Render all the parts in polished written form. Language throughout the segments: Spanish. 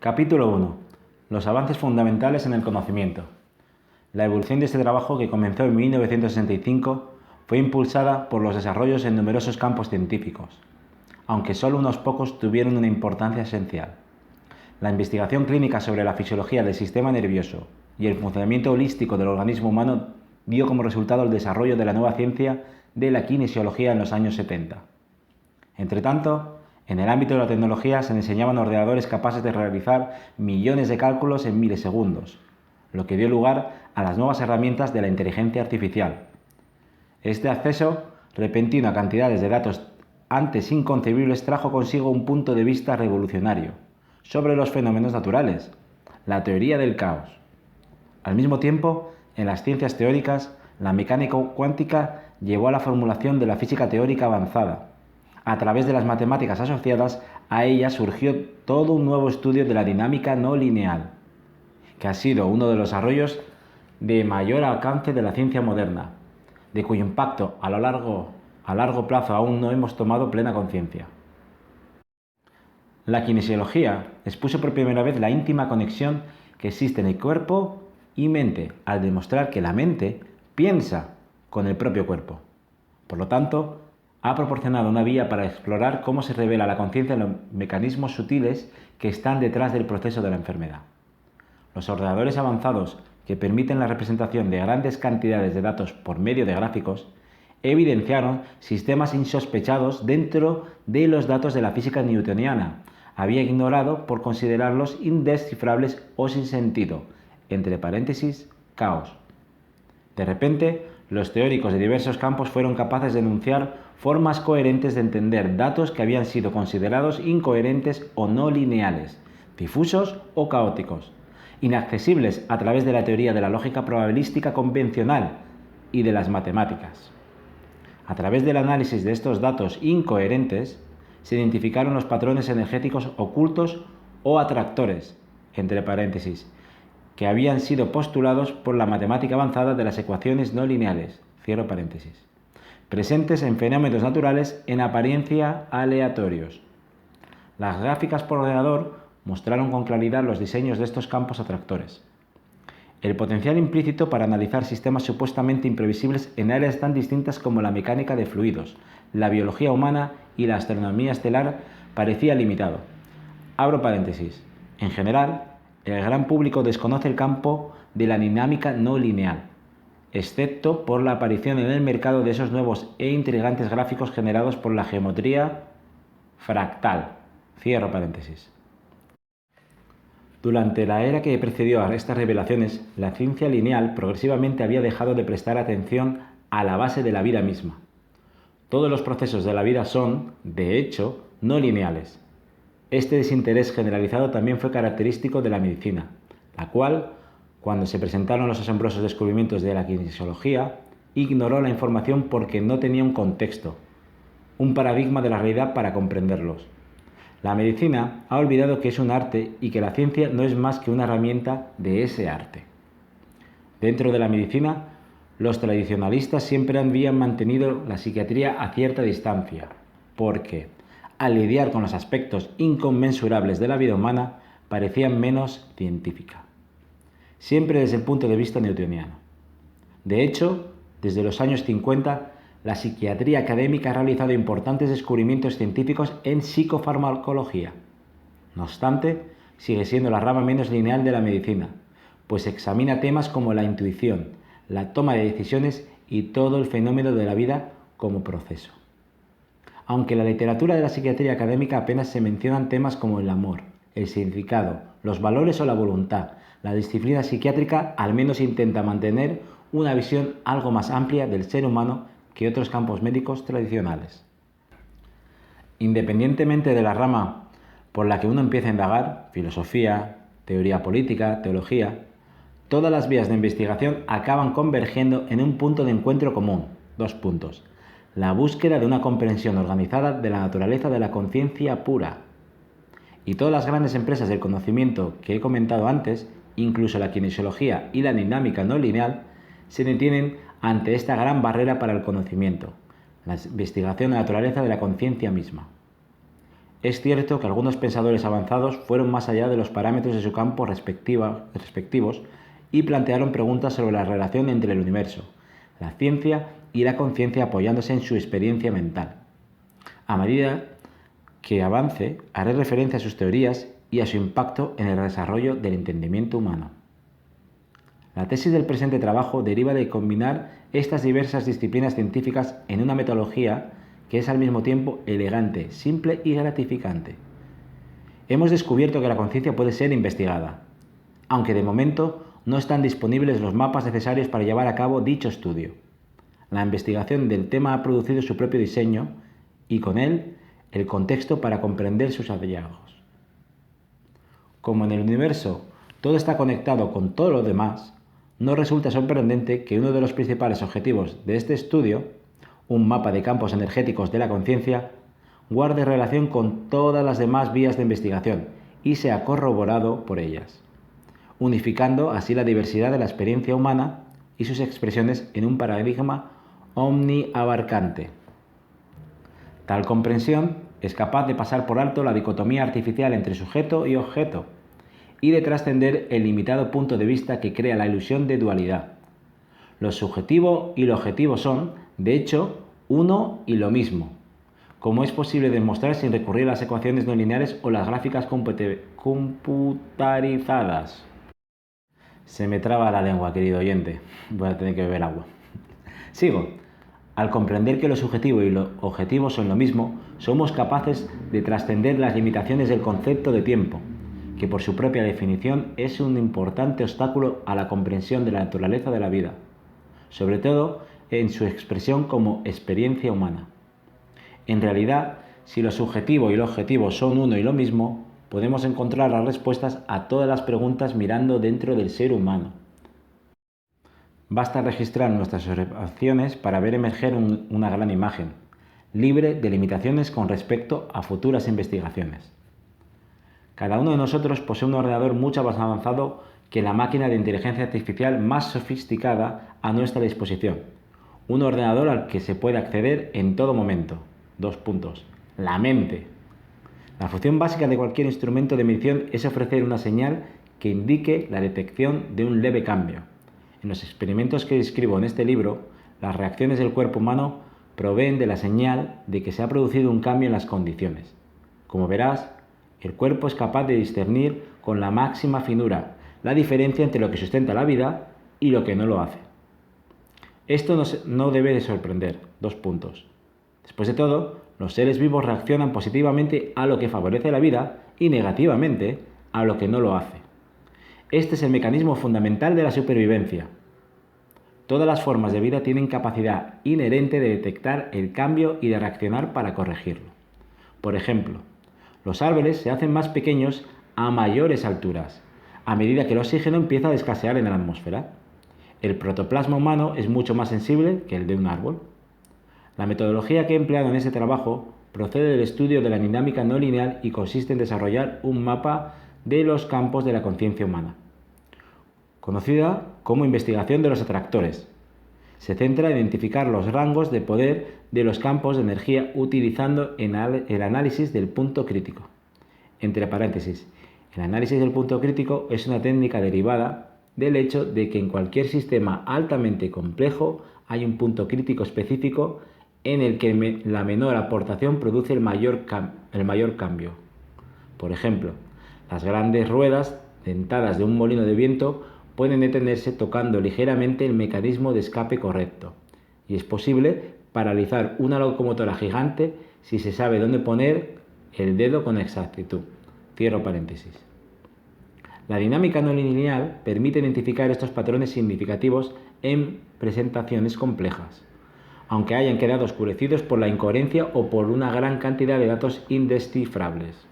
Capítulo 1. Los avances fundamentales en el conocimiento. La evolución de este trabajo, que comenzó en 1965, fue impulsada por los desarrollos en numerosos campos científicos, aunque solo unos pocos tuvieron una importancia esencial. La investigación clínica sobre la fisiología del sistema nervioso y el funcionamiento holístico del organismo humano dio como resultado el desarrollo de la nueva ciencia de la kinesiología en los años 70. Entretanto, en el ámbito de la tecnología se enseñaban ordenadores capaces de realizar millones de cálculos en milisegundos, lo que dio lugar a las nuevas herramientas de la inteligencia artificial. Este acceso repentino a cantidades de datos antes inconcebibles trajo consigo un punto de vista revolucionario sobre los fenómenos naturales, la teoría del caos. Al mismo tiempo, en las ciencias teóricas, la mecánica cuántica llevó a la formulación de la física teórica avanzada. A través de las matemáticas asociadas a ella surgió todo un nuevo estudio de la dinámica no lineal, que ha sido uno de los desarrollos de mayor alcance de la ciencia moderna, de cuyo impacto a largo plazo aún no hemos tomado plena conciencia. La kinesiología expuso por primera vez la íntima conexión que existe en el cuerpo y mente, al demostrar que la mente piensa con el propio cuerpo. Por lo tanto, ha proporcionado una vía para explorar cómo se revela la conciencia en los mecanismos sutiles que están detrás del proceso de la enfermedad. Los ordenadores avanzados, que permiten la representación de grandes cantidades de datos por medio de gráficos, evidenciaron sistemas insospechados dentro de los datos de la física newtoniana, había ignorado por considerarlos indescifrables o sin sentido, entre paréntesis, caos. De repente, los teóricos de diversos campos fueron capaces de enunciar formas coherentes de entender datos que habían sido considerados incoherentes o no lineales, difusos o caóticos, inaccesibles a través de la teoría de la lógica probabilística convencional y de las matemáticas. A través del análisis de estos datos incoherentes, se identificaron los patrones energéticos ocultos o atractores, entre paréntesis, que habían sido postulados por la matemática avanzada de las ecuaciones no lineales, cierro paréntesis, presentes en fenómenos naturales en apariencia aleatorios. Las gráficas por ordenador mostraron con claridad los diseños de estos campos atractores. El potencial implícito para analizar sistemas supuestamente imprevisibles en áreas tan distintas como la mecánica de fluidos, la biología humana y la astronomía estelar parecía limitado. Abro paréntesis. En general, el gran público desconoce el campo de la dinámica no lineal, excepto por la aparición en el mercado de esos nuevos e intrigantes gráficos generados por la geometría fractal. Cierro paréntesis. Durante la era que precedió a estas revelaciones, la ciencia lineal progresivamente había dejado de prestar atención a la base de la vida misma. Todos los procesos de la vida son, de hecho, no lineales. Este desinterés generalizado también fue característico de la medicina, la cual, cuando se presentaron los asombrosos descubrimientos de la kinesiología, ignoró la información porque no tenía un contexto, un paradigma de la realidad para comprenderlos. La medicina ha olvidado que es un arte y que la ciencia no es más que una herramienta de ese arte. Dentro de la medicina, los tradicionalistas siempre habían mantenido la psiquiatría a cierta distancia, porque, al lidiar con los aspectos inconmensurables de la vida humana, parecían menos científica. Siempre desde el punto de vista newtoniano. De hecho, desde los años 50, la psiquiatría académica ha realizado importantes descubrimientos científicos en psicofarmacología. No obstante, sigue siendo la rama menos lineal de la medicina, pues examina temas como la intuición, la toma de decisiones y todo el fenómeno de la vida como proceso. Aunque en la literatura de la psiquiatría académica apenas se mencionan temas como el amor, el significado, los valores o la voluntad, la disciplina psiquiátrica al menos intenta mantener una visión algo más amplia del ser humano que otros campos médicos tradicionales. Independientemente de la rama por la que uno empieza a indagar, filosofía, teoría política, teología, todas las vías de investigación acaban convergiendo en un punto de encuentro común, 2 puntos. La búsqueda de una comprensión organizada de la naturaleza de la conciencia pura. Y todas las grandes empresas del conocimiento que he comentado antes, incluso la kinesiología y la dinámica no lineal, se detienen ante esta gran barrera para el conocimiento, la investigación de la naturaleza de la conciencia misma. es cierto que algunos pensadores avanzados fueron más allá de los parámetros de su campo respectivos y plantearon preguntas sobre la relación entre el universo, la ciencia y la conciencia apoyándose en su experiencia mental. A medida que avance, haré referencia a sus teorías y a su impacto en el desarrollo del entendimiento humano. La tesis del presente trabajo deriva de combinar estas diversas disciplinas científicas en una metodología que es al mismo tiempo elegante, simple y gratificante. Hemos descubierto que la conciencia puede ser investigada, aunque de momento no están disponibles los mapas necesarios para llevar a cabo dicho estudio. La investigación del tema ha producido su propio diseño y con él el contexto para comprender sus hallazgos. Como en el universo todo está conectado con todo lo demás, no resulta sorprendente que uno de los principales objetivos de este estudio, un mapa de campos energéticos de la conciencia, guarde relación con todas las demás vías de investigación y sea corroborado por ellas, unificando así la diversidad de la experiencia humana y sus expresiones en un paradigma omniabarcante. Tal comprensión es capaz de pasar por alto la dicotomía artificial entre sujeto y objeto y de trascender el limitado punto de vista que crea la ilusión de dualidad. Lo subjetivo y lo objetivo son, de hecho, uno y lo mismo, como es posible demostrar sin recurrir a las ecuaciones no lineales o las gráficas computarizadas. Se me traba la lengua, querido oyente. Voy a tener que beber agua. Sigo. Al comprender que lo subjetivo y lo objetivo son lo mismo, somos capaces de trascender las limitaciones del concepto de tiempo, que por su propia definición es un importante obstáculo a la comprensión de la naturaleza de la vida, sobre todo en su expresión como experiencia humana. En realidad, si lo subjetivo y lo objetivo son uno y lo mismo, podemos encontrar las respuestas a todas las preguntas mirando dentro del ser humano. Basta registrar nuestras observaciones para ver emerger una gran imagen, libre de limitaciones con respecto a futuras investigaciones. Cada uno de nosotros posee un ordenador mucho más avanzado que la máquina de inteligencia artificial más sofisticada a nuestra disposición. Un ordenador al que se puede acceder en todo momento. La mente. La función básica de cualquier instrumento de medición es ofrecer una señal que indique la detección de un leve cambio. En los experimentos que describo en este libro, las reacciones del cuerpo humano proveen de la señal de que se ha producido un cambio en las condiciones. Como verás, el cuerpo es capaz de discernir con la máxima finura la diferencia entre lo que sustenta la vida y lo que no lo hace. Esto no debe de sorprender. Después de todo, los seres vivos reaccionan positivamente a lo que favorece la vida y negativamente a lo que no lo hace. Este es el mecanismo fundamental de la supervivencia. Todas las formas de vida tienen capacidad inherente de detectar el cambio y de reaccionar para corregirlo. Por ejemplo, los árboles se hacen más pequeños a mayores alturas, a medida que el oxígeno empieza a escasear en la atmósfera. El protoplasma humano es mucho más sensible que el de un árbol. La metodología que he empleado en este trabajo procede del estudio de la dinámica no lineal y consiste en desarrollar un mapa de los campos de la conciencia humana, conocida como investigación de los atractores. Se centra en identificar los rangos de poder de los campos de energía utilizando el análisis del punto crítico. Entre paréntesis, el análisis del punto crítico es una técnica derivada del hecho de que en cualquier sistema altamente complejo hay un punto crítico específico en el que la menor aportación produce el mayor cambio. Por ejemplo, las grandes ruedas dentadas de un molino de viento pueden detenerse tocando ligeramente el mecanismo de escape correcto, y es posible paralizar una locomotora gigante si se sabe dónde poner el dedo con exactitud. Cierro paréntesis. La dinámica no lineal permite identificar estos patrones significativos en presentaciones complejas, aunque hayan quedado oscurecidos por la incoherencia o por una gran cantidad de datos indescifrables.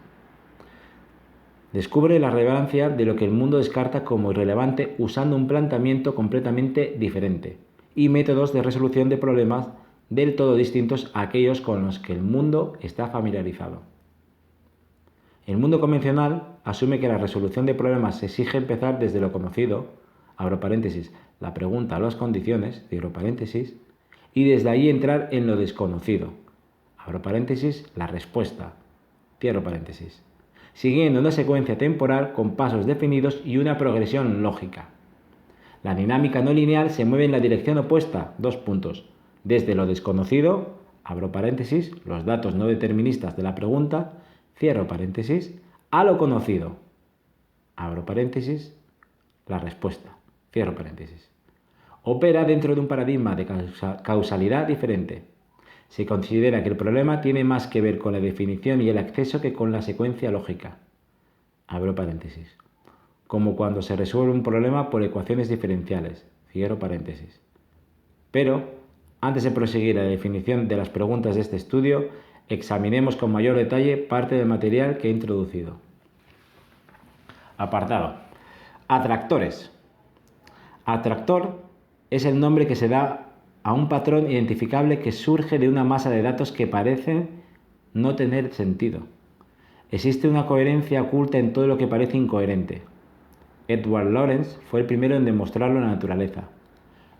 Descubre la relevancia de lo que el mundo descarta como irrelevante usando un planteamiento completamente diferente y métodos de resolución de problemas del todo distintos a aquellos con los que el mundo está familiarizado. El mundo convencional asume que la resolución de problemas exige empezar desde lo conocido, abro paréntesis, la pregunta o las condiciones, cierro paréntesis, y desde ahí entrar en lo desconocido, abro paréntesis, la respuesta, cierro paréntesis, siguiendo una secuencia temporal con pasos definidos y una progresión lógica. La dinámica no lineal se mueve en la dirección opuesta, desde lo desconocido, abro paréntesis, los datos no deterministas de la pregunta, cierro paréntesis, a lo conocido, abro paréntesis, la respuesta, cierro paréntesis. Opera dentro de un paradigma de causalidad diferente. Se considera que el problema tiene más que ver con la definición y el acceso que con la secuencia lógica. Abro paréntesis. Como cuando se resuelve un problema por ecuaciones diferenciales. Cierro paréntesis. Pero, antes de proseguir a la definición de las preguntas de este estudio, examinemos con mayor detalle parte del material que he introducido. Apartado. Atractores. Atractor es el nombre que se da a un patrón identificable que surge de una masa de datos que parecen no tener sentido. Existe una coherencia oculta en todo lo que parece incoherente. Edward Lorenz fue el primero en demostrarlo en la naturaleza.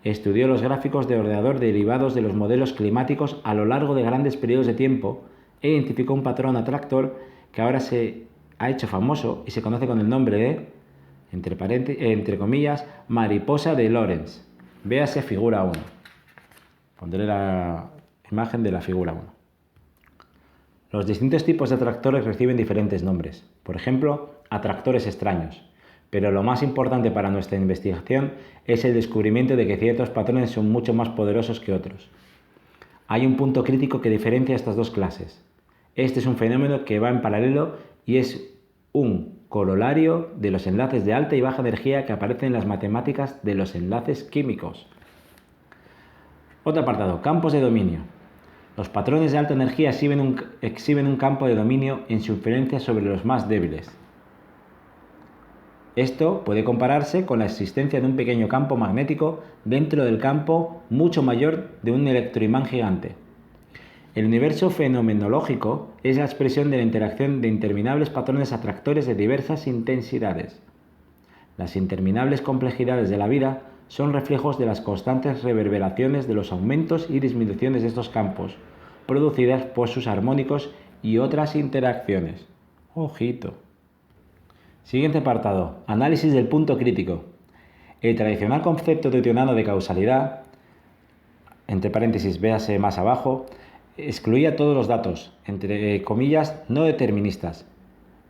Estudió los gráficos de ordenador derivados de los modelos climáticos a lo largo de grandes periodos de tiempo e identificó un patrón atractor que ahora se ha hecho famoso y se conoce con el nombre de, entre comillas, mariposa de Lorenz. Véase figura 1. Pondré la imagen de la figura 1. Los distintos tipos de atractores reciben diferentes nombres. Por ejemplo, atractores extraños. Pero lo más importante para nuestra investigación es el descubrimiento de que ciertos patrones son mucho más poderosos que otros. Hay un punto crítico que diferencia estas dos clases. Este es un fenómeno que va en paralelo y es un corolario de los enlaces de alta y baja energía que aparecen en las matemáticas de los enlaces químicos. Otro apartado, campos de dominio. Los patrones de alta energía exhiben un campo de dominio en su influencia sobre los más débiles. Esto puede compararse con la existencia de un pequeño campo magnético dentro del campo mucho mayor de un electroimán gigante. El universo fenomenológico es la expresión de la interacción de interminables patrones atractores de diversas intensidades. Las interminables complejidades de la vida son reflejos de las constantes reverberaciones de los aumentos y disminuciones de estos campos, producidas por sus armónicos y otras interacciones. Ojito. Siguiente apartado, análisis del punto crítico. El tradicional concepto deuteriano de causalidad, entre paréntesis, véase más abajo, excluía todos los datos, entre comillas, no deterministas,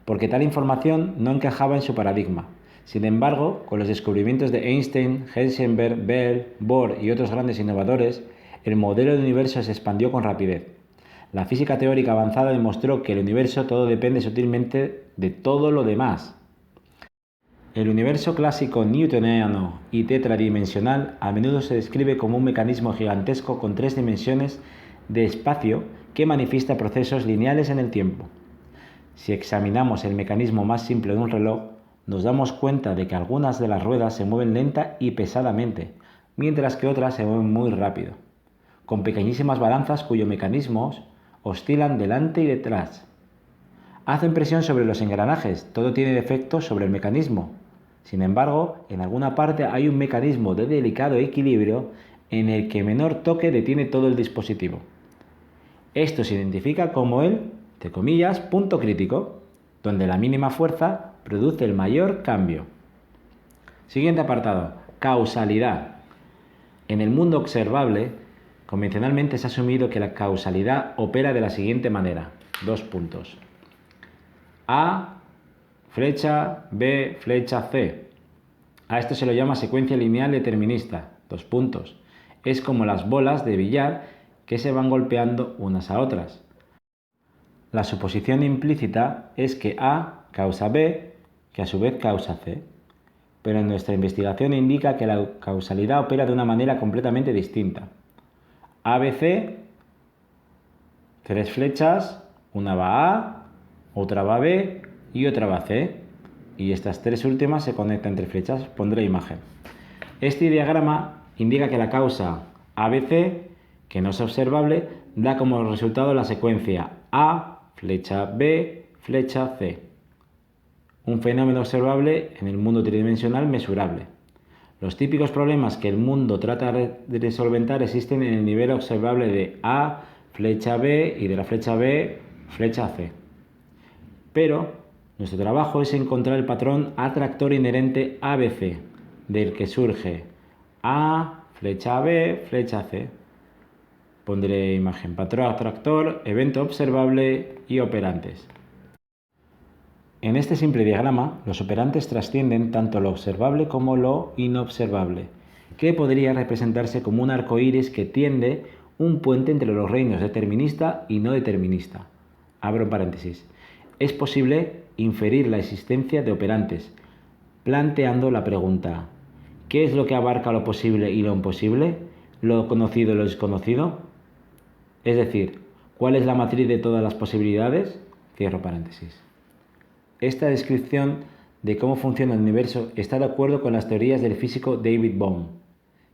porque tal información no encajaba en su paradigma. Sin embargo, con los descubrimientos de Einstein, Heisenberg, Bell, Bohr y otros grandes innovadores, el modelo del universo se expandió con rapidez. La física teórica avanzada demostró que el universo todo depende sutilmente de todo lo demás. El universo clásico newtoniano y tetradimensional a menudo se describe como un mecanismo gigantesco con 3 dimensiones de espacio que manifiesta procesos lineales en el tiempo. Si examinamos el mecanismo más simple de un reloj, nos damos cuenta de que algunas de las ruedas se mueven lenta y pesadamente, mientras que otras se mueven muy rápido, con pequeñísimas balanzas cuyos mecanismos oscilan delante y detrás. Hacen presión sobre los engranajes, todo tiene efecto sobre el mecanismo. Sin embargo, en alguna parte hay un mecanismo de delicado equilibrio en el que menor toque detiene todo el dispositivo. Esto se identifica como el, entre comillas, punto crítico, donde la mínima fuerza produce el mayor cambio. Siguiente apartado, causalidad. En el mundo observable, convencionalmente se ha asumido que la causalidad opera de la siguiente manera. A, flecha, B, flecha, C. A esto se lo llama secuencia lineal determinista. Es como las bolas de billar que se van golpeando unas a otras. La suposición implícita es que A causa B, que a su vez causa C. Pero en nuestra investigación indica que la causalidad opera de una manera completamente distinta. ABC, 3 flechas, una va A, otra va B y otra va C. Y estas 3 últimas se conectan entre flechas. Pondré imagen. Este diagrama indica que la causa ABC, que no es observable, da como resultado la secuencia A, flecha B, flecha C. Un fenómeno observable en el mundo tridimensional mesurable. Los típicos problemas que el mundo trata de solventar existen en el nivel observable de A, flecha B y de la flecha B, flecha C. Pero nuestro trabajo es encontrar el patrón atractor inherente ABC, del que surge A, flecha B, flecha C. Pondré imagen, patrón atractor, evento observable y operantes. En este simple diagrama, los operantes trascienden tanto lo observable como lo inobservable, que podría representarse como un arco iris que tiende un puente entre los reinos determinista y no determinista. Abro paréntesis. Es posible inferir la existencia de operantes, planteando la pregunta: ¿qué es lo que abarca lo posible y lo imposible? ¿Lo conocido y lo desconocido? Es decir, ¿cuál es la matriz de todas las posibilidades? Cierro paréntesis. Esta descripción de cómo funciona el universo está de acuerdo con las teorías del físico David Bohm,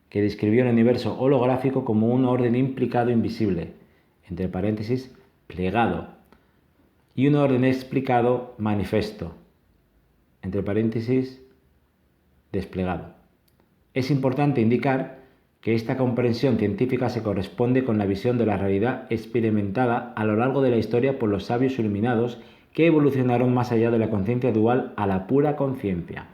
que describió el universo holográfico como un orden implicado invisible, entre paréntesis, plegado, y un orden explicado manifiesto, entre paréntesis, desplegado. Es importante indicar que esta comprensión científica se corresponde con la visión de la realidad experimentada a lo largo de la historia por los sabios iluminados que evolucionaron más allá de la conciencia dual a la pura conciencia.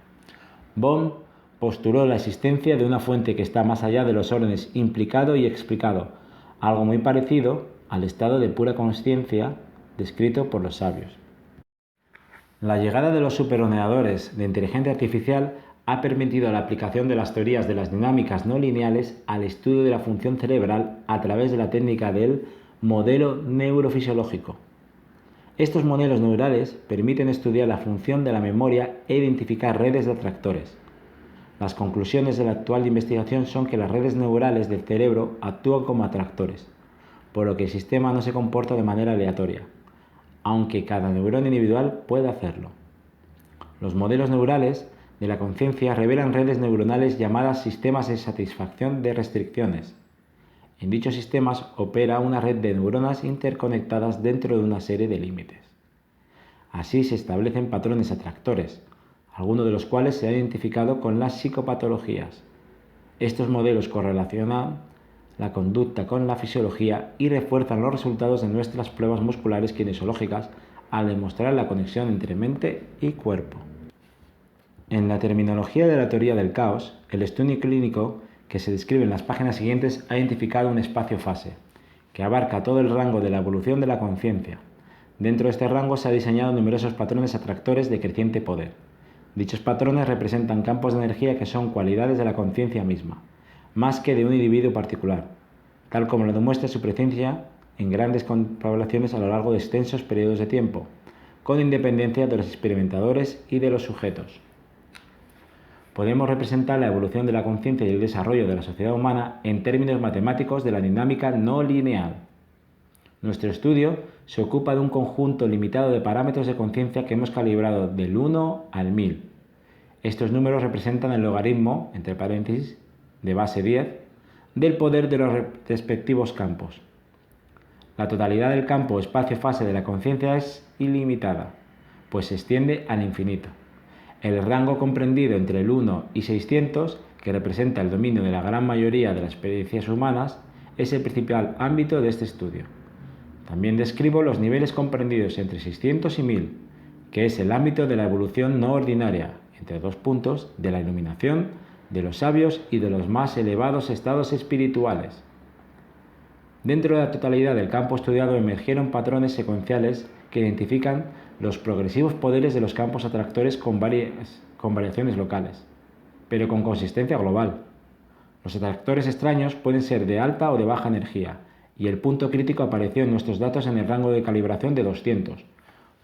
Bohm postuló la existencia de una fuente que está más allá de los órdenes implicado y explicado, algo muy parecido al estado de pura conciencia descrito por los sabios. La llegada de los superordenadores de inteligencia artificial ha permitido la aplicación de las teorías de las dinámicas no lineales al estudio de la función cerebral a través de la técnica del modelo neurofisiológico. Estos modelos neurales permiten estudiar la función de la memoria e identificar redes de atractores. Las conclusiones de la actual investigación son que las redes neurales del cerebro actúan como atractores, por lo que el sistema no se comporta de manera aleatoria, aunque cada neurona individual puede hacerlo. Los modelos neurales de la conciencia revelan redes neuronales llamadas sistemas de satisfacción de restricciones. En dichos sistemas opera una red de neuronas interconectadas dentro de una serie de límites. Así se establecen patrones atractores, algunos de los cuales se han identificado con las psicopatologías. Estos modelos correlacionan la conducta con la fisiología y refuerzan los resultados de nuestras pruebas musculares kinesiológicas al demostrar la conexión entre mente y cuerpo. En la terminología de la teoría del caos, el estudio clínico que se describe en las páginas siguientes ha identificado un espacio-fase, que abarca todo el rango de la evolución de la conciencia. Dentro de este rango se han diseñado numerosos patrones atractores de creciente poder. Dichos patrones representan campos de energía que son cualidades de la conciencia misma, más que de un individuo particular, tal como lo demuestra su presencia en grandes poblaciones a lo largo de extensos periodos de tiempo, con independencia de los experimentadores y de los sujetos. Podemos representar la evolución de la conciencia y el desarrollo de la sociedad humana en términos matemáticos de la dinámica no lineal. Nuestro estudio se ocupa de un conjunto limitado de parámetros de conciencia que hemos calibrado del 1 al 1000. Estos números representan el logaritmo, entre paréntesis, de base 10, del poder de los respectivos campos. La totalidad del campo espacio-fase de la conciencia es ilimitada, pues se extiende al infinito. El rango comprendido entre el 1 y 600, que representa el dominio de la gran mayoría de las especies humanas, es el principal ámbito de este estudio. También describo los niveles comprendidos entre 600 y 1000, que es el ámbito de la evolución no ordinaria, entre dos puntos, de la iluminación, de los sabios y de los más elevados estados espirituales. Dentro de la totalidad del campo estudiado emergieron patrones secuenciales que identifican los progresivos poderes de los campos atractores con variaciones locales, pero con consistencia global. Los atractores extraños pueden ser de alta o de baja energía, y el punto crítico apareció en nuestros datos en el rango de calibración de 200,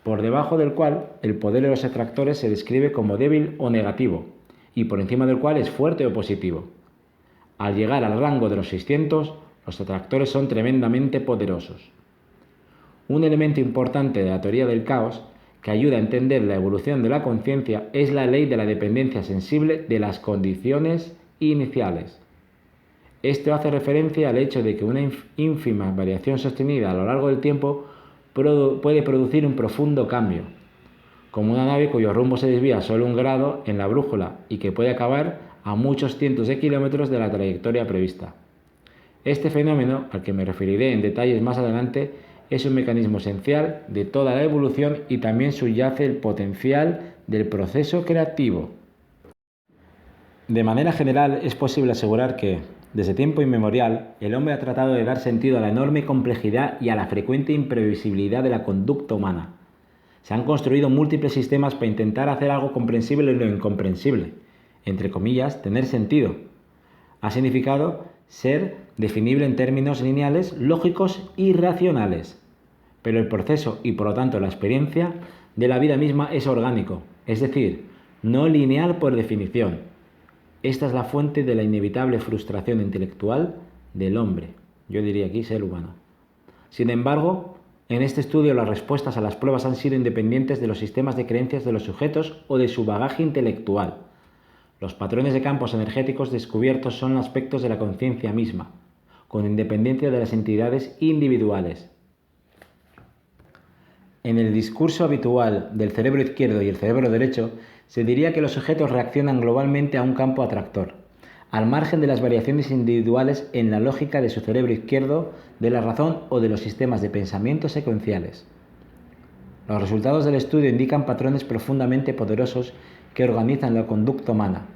por debajo del cual el poder de los atractores se describe como débil o negativo, y por encima del cual es fuerte o positivo. Al llegar al rango de los 600, los atractores son tremendamente poderosos. Un elemento importante de la teoría del caos que ayuda a entender la evolución de la conciencia es la ley de la dependencia sensible de las condiciones iniciales. Esto hace referencia al hecho de que una ínfima variación sostenida a lo largo del tiempo puede producir un profundo cambio, como una nave cuyo rumbo se desvía solo 1 grado en la brújula y que puede acabar a muchos cientos de kilómetros de la trayectoria prevista. Este fenómeno, al que me referiré en detalles más adelante, es un mecanismo esencial de toda la evolución y también subyace el potencial del proceso creativo. De manera general, es posible asegurar que, desde tiempo inmemorial, el hombre ha tratado de dar sentido a la enorme complejidad y a la frecuente imprevisibilidad de la conducta humana. Se han construido múltiples sistemas para intentar hacer algo comprensible en lo incomprensible, entre comillas, tener sentido. Ha significado ser definible en términos lineales, lógicos y racionales. Pero el proceso y por lo tanto la experiencia de la vida misma es orgánico, es decir, no lineal por definición. Esta es la fuente de la inevitable frustración intelectual del hombre, yo diría aquí ser humano. Sin embargo, en este estudio las respuestas a las pruebas han sido independientes de los sistemas de creencias de los sujetos o de su bagaje intelectual. Los patrones de campos energéticos descubiertos son aspectos de la conciencia misma, con independencia de las entidades individuales. En el discurso habitual del cerebro izquierdo y el cerebro derecho, se diría que los sujetos reaccionan globalmente a un campo atractor, al margen de las variaciones individuales en la lógica de su cerebro izquierdo, de la razón o de los sistemas de pensamiento secuenciales. Los resultados del estudio indican patrones profundamente poderosos que organizan la conducta humana.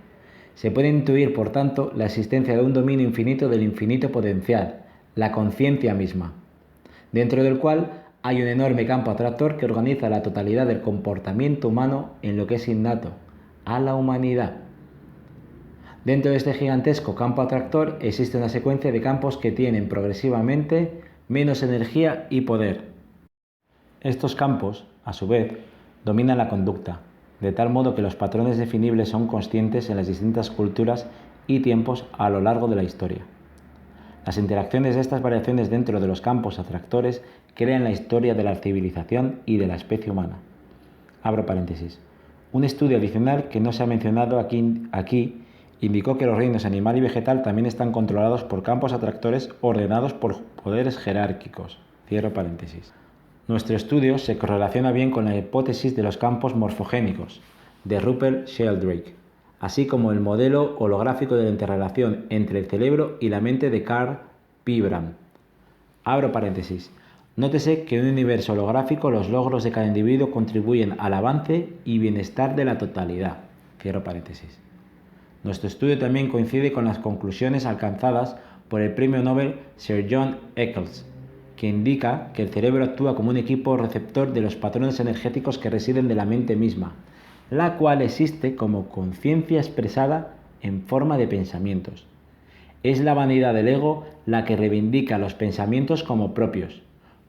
Se puede intuir, por tanto, la existencia de un dominio infinito del infinito potencial, la conciencia misma, dentro del cual hay un enorme campo atractor que organiza la totalidad del comportamiento humano en lo que es innato, a la humanidad. Dentro de este gigantesco campo atractor existe una secuencia de campos que tienen progresivamente menos energía y poder. Estos campos, a su vez, dominan la conducta, de tal modo que los patrones definibles son conscientes en las distintas culturas y tiempos a lo largo de la historia. Las interacciones de estas variaciones dentro de los campos atractores crean la historia de la civilización y de la especie humana. Abro paréntesis. Un estudio adicional que no se ha mencionado aquí indicó que los reinos animal y vegetal también están controlados por campos atractores ordenados por poderes jerárquicos. Cierro paréntesis. Nuestro estudio se correlaciona bien con la hipótesis de los campos morfogénicos de Rupert Sheldrake, así como el modelo holográfico de la interrelación entre el cerebro y la mente de Karl Pribram. Abro paréntesis. Nótese que en un universo holográfico los logros de cada individuo contribuyen al avance y bienestar de la totalidad. Cierro paréntesis. Nuestro estudio también coincide con las conclusiones alcanzadas por el premio Nobel Sir John Eccles, que indica que el cerebro actúa como un equipo receptor de los patrones energéticos que residen de la mente misma, la cual existe como conciencia expresada en forma de pensamientos. Es la vanidad del ego la que reivindica los pensamientos como propios.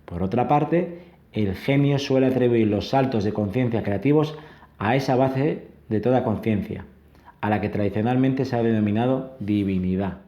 Por otra parte, el genio suele atribuir los saltos de conciencia creativos a esa base de toda conciencia, a la que tradicionalmente se ha denominado divinidad.